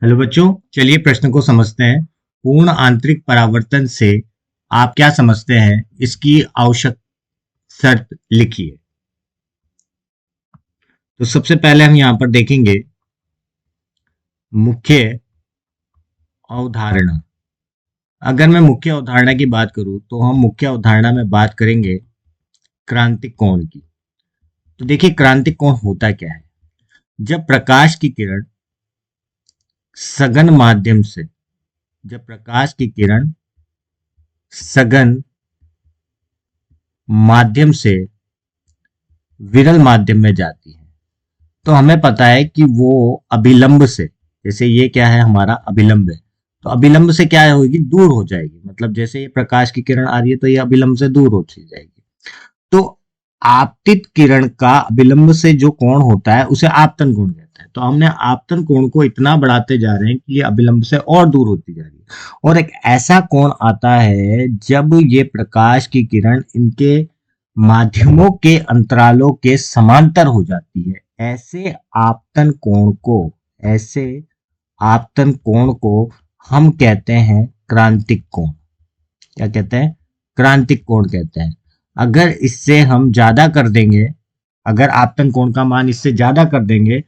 Hello बच्चों, चलिए प्रश्न को समझते हैं। पूर्ण आंतरिक परावर्तन से आप क्या समझते हैं, इसकी आवश्यक शर्त लिखिए। तो सबसे पहले हम यहाँ पर देखेंगे मुख्य अवधारणा। अगर मैं मुख्य अवधारणा की बात करूं तो हम मुख्य अवधारणा में बात करेंगे क्रांतिक कोण की। तो देखिए, क्रांतिक कोण होता क्या है। जब प्रकाश की किरण सघन माध्यम से जब प्रकाश की किरण सघन माध्यम से विरल माध्यम में जाती है, तो हमें पता है कि वो अभिलंब से, जैसे ये क्या है, हमारा अभिलंब है, तो अभिलंब से क्या होगी, दूर हो जाएगी। मतलब जैसे ये प्रकाश की किरण आ रही है तो ये अभिलंब से दूर हो जाएगी। तो आपतित किरण का अभिलंब से जो कोण होता है उसे आपतन कोण कहते हैं। तो हमने आपतन कोण को इतना बढ़ाते जा रहे हैं कि ये अभिलंब से और दूर होती जा रही है। और एक ऐसा कोण आता है जब ये प्रकाश की किरण इनके माध्यमों के अंतरालों के समांतर हो जाती है। ऐसे आपतन कोण को हम कहते हैं क्रांतिक कोण। क्या कहते हैं? क्रांतिक कोण कहते हैं। अगर इससे हम ज्यादा कर देंगे, अगर आपतन कोण का मान इससे ज्यादा कर देंगे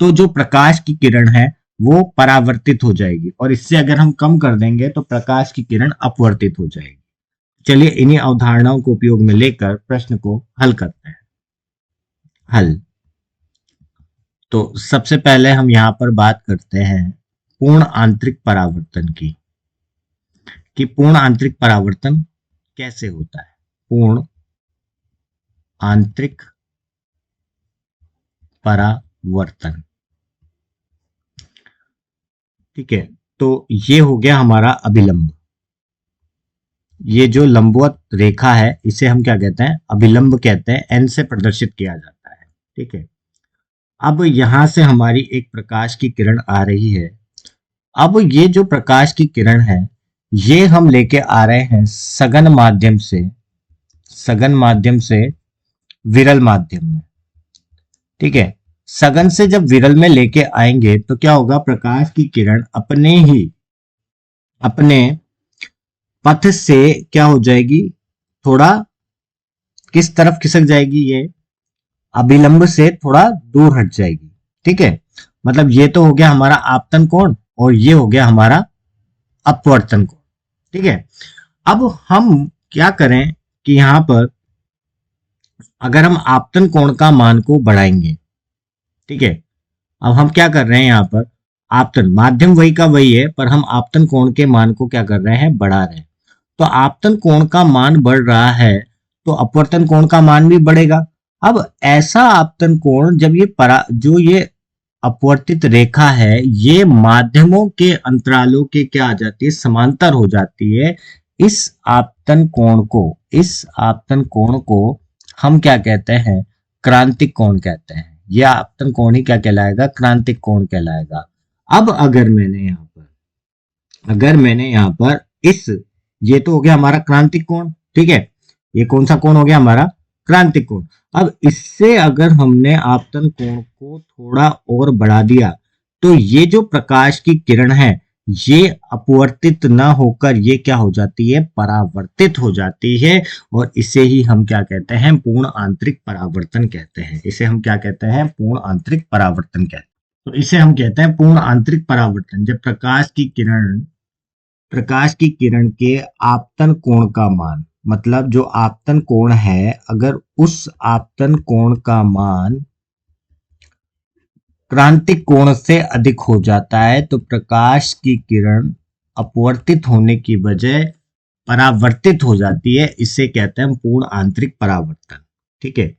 तो जो प्रकाश की किरण है वो परावर्तित हो जाएगी, और इससे अगर हम कम कर देंगे तो प्रकाश की किरण अपवर्तित हो जाएगी। चलिए इन्हीं अवधारणाओं को उपयोग में लेकर प्रश्न को हल करते हैं। हल। तो सबसे पहले हम यहाँ पर बात करते हैं पूर्ण आंतरिक परावर्तन की, कि पूर्ण आंतरिक परावर्तन कैसे होता है। पूर्ण आंतरिक परावर्तन, ठीक है। तो ये हो गया हमारा अभिलंब। ये जो लंबवत रेखा है इसे हम क्या कहते हैं, अभिलंब कहते हैं। एन से प्रदर्शित किया जाता है, ठीक है। अब यहां से हमारी एक प्रकाश की किरण आ रही है। अब ये जो प्रकाश की किरण है ये हम लेके आ रहे हैं सघन माध्यम से विरल माध्यम में, ठीक है। सघन से जब विरल में लेके आएंगे तो क्या होगा, प्रकाश की किरण अपने पथ से क्या हो जाएगी, थोड़ा किस तरफ खिसक जाएगी, ये अभिलंब से थोड़ा दूर हट जाएगी, ठीक है। मतलब ये तो हो गया हमारा आपतन कोण और ये हो गया हमारा अपवर्तन कोण, ठीक है। अब हम क्या करें कि यहां पर अगर हम आपतन कोण का मान को बढ़ाएंगे, ठीक है। अब हम क्या कर रहे हैं, यहाँ पर आपतन माध्यम वही का वही है, पर हम आपतन कोण के मान को क्या कर रहे हैं, बढ़ा रहे हैं। तो आपतन कोण का मान बढ़ रहा है तो अपवर्तन कोण का मान भी बढ़ेगा। अब ऐसा आपतन कोण जब जो ये अपवर्तित रेखा है ये माध्यमों के अंतरालों के क्या आ जाती है, समांतर हो जाती है। इस आपतन कोण को हम क्या कहते हैं, क्रांतिक कोण कहते हैं। यह आपतन कोण ही क्या कहलाएगा, क्रांतिक कोण कहलाएगा। अब अगर मैंने यहाँ पर इस ये तो हो गया हमारा क्रांतिक कोण, ठीक है। ये कौन सा कोण हो गया, हमारा क्रांतिक कोण। अब इससे अगर हमने आपतन कोण को थोड़ा और बढ़ा दिया तो ये जो प्रकाश की किरण है ये अपवर्तित ना होकर ये क्या हो जाती है, परावर्तित हो जाती है। और इसे ही हम क्या कहते हैं, पूर्ण आंतरिक परावर्तन कहते हैं। इसे हम क्या कहते हैं, पूर्ण आंतरिक परावर्तन कहते हैं। तो इसे हम कहते हैं पूर्ण आंतरिक परावर्तन, जब प्रकाश की किरण के आपतन कोण का मान, मतलब जो आपतन कोण है, अगर उस आपतन कोण का मान क्रांतिक कोण से अधिक हो जाता है तो प्रकाश की किरण अपवर्तित होने की बजाय परावर्तित हो जाती है। इसे कहते हैं पूर्ण आंतरिक परावर्तन, ठीक है।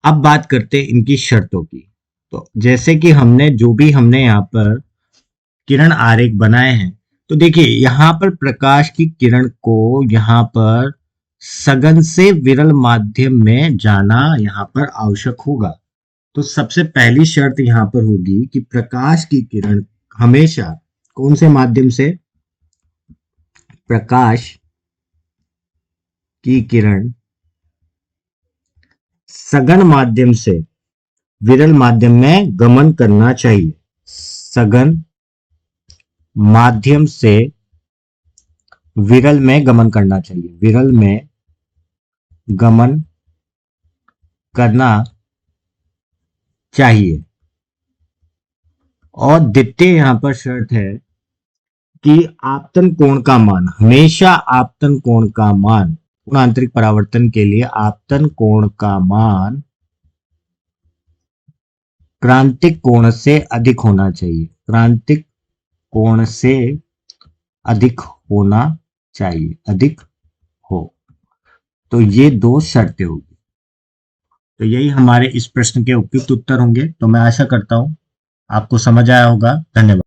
अब बात करते हैं इनकी शर्तों की। तो जैसे कि हमने यहाँ पर किरण आरेख बनाए हैं, तो देखिए यहाँ पर प्रकाश की किरण को यहाँ पर सघन से विरल माध्यम में जाना यहाँ पर आवश्यक होगा। तो सबसे पहली शर्त यहाँ पर होगी कि प्रकाश की किरण हमेशा कौन से माध्यम से, प्रकाश की किरण सघन माध्यम से विरल माध्यम में गमन करना चाहिए। सघन माध्यम से विरल में गमन करना चाहिए, विरल में गमन करना चाहिए। और द्वितीय यहां पर शर्त है कि आपतन कोण का मान, हमेशा आपतन कोण का मान, पूर्ण आंतरिक परावर्तन के लिए आपतन कोण का मान क्रांतिक कोण से अधिक होना चाहिए, क्रांतिक कोण से अधिक होना चाहिए, अधिक हो। तो ये दो शर्तें होगी। तो यही हमारे इस प्रश्न के उपयुक्त उत्तर होंगे। तो मैं आशा करता हूं आपको समझ आया होगा। धन्यवाद।